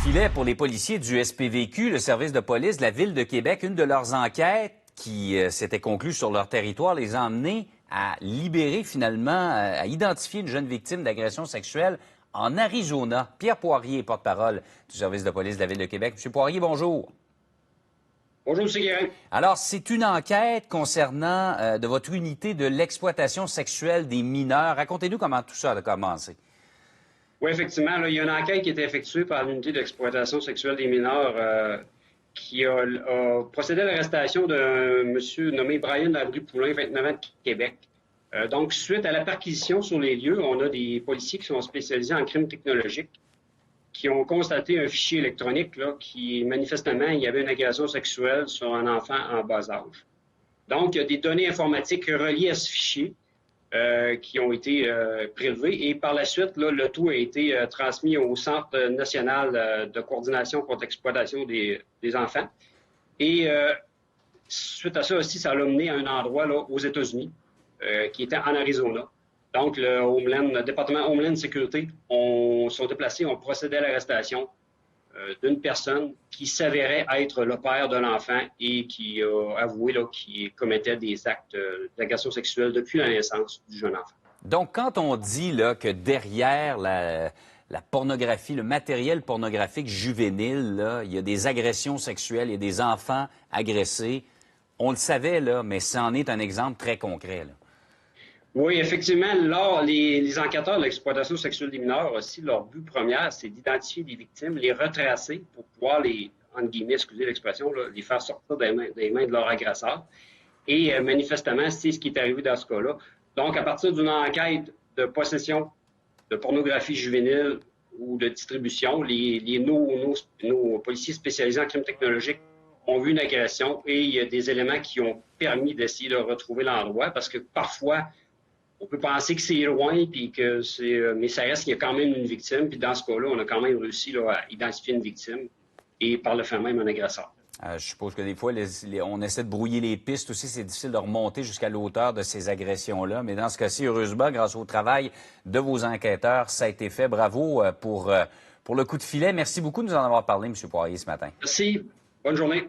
Filet pour les policiers du SPVQ, le service de police de la Ville de Québec. Une de leurs enquêtes qui s'était conclue sur leur territoire les a emmenés à libérer finalement, à identifier une jeune victime d'agression sexuelle en Arizona. Pierre Poirier, porte-parole du service de police de la Ville de Québec. Monsieur Poirier, bonjour. Bonjour, M. Guérin. Alors, c'est une enquête concernant de votre unité de l'exploitation sexuelle des mineurs. Racontez-nous comment tout ça a commencé. Oui, effectivement, là, il y a une enquête qui a été effectuée par l'unité d'exploitation sexuelle des mineurs qui a procédé à l'arrestation d'un monsieur nommé Brian Labrie-Poulain, 29 ans de Québec. Donc, suite à la perquisition sur les lieux, on a des policiers qui sont spécialisés en crimes technologiques qui ont constaté un fichier électronique là, qui, manifestement, il y avait une agression sexuelle sur un enfant en bas âge. Donc, il y a des données informatiques reliées à ce fichier qui ont été prélevés. Et par la suite, là, le tout a été transmis au Centre national de coordination contre l'exploitation des enfants. Et suite à ça aussi, ça l'a mené à un endroit là, aux États-Unis, qui était en Arizona. Donc, le département Homeland Security sont déplacés, ont procédé à l'arrestation d'une personne qui s'avérait être le père de l'enfant et qui a avoué qu'il commettait des actes d'agression sexuelle depuis la naissance du jeune enfant. Donc, quand on dit là, que derrière la pornographie, le matériel pornographique juvénile, là, il y a des agressions sexuelles, il y a des enfants agressés, on le savait, là, mais c'en est un exemple très concret. Là. Oui, effectivement, là, les enquêteurs de l'exploitation sexuelle des mineurs aussi, leur but premier, c'est d'identifier des victimes, les retracer pour pouvoir les, entre guillemets, excusez l'expression, là, les faire sortir des mains de leur agresseur. Et manifestement, c'est ce qui est arrivé dans ce cas-là. Donc, à partir d'une enquête de possession de pornographie juvénile ou de distribution, nos policiers spécialisés en crimes technologiques ont vu une agression et il y a des éléments qui ont permis d'essayer de retrouver l'endroit parce que parfois, on peut penser que c'est loin, puis que mais ça reste qu'il y a quand même une victime. Puis dans ce cas-là, on a quand même réussi là, à identifier une victime et par le fait même un agresseur. Je suppose que des fois, on essaie de brouiller les pistes aussi. C'est difficile de remonter jusqu'à l'auteur de ces agressions-là. Mais dans ce cas-ci, heureusement, grâce au travail de vos enquêteurs, ça a été fait. Bravo pour le coup de filet. Merci beaucoup de nous en avoir parlé, M. Poirier, ce matin. Merci. Bonne journée.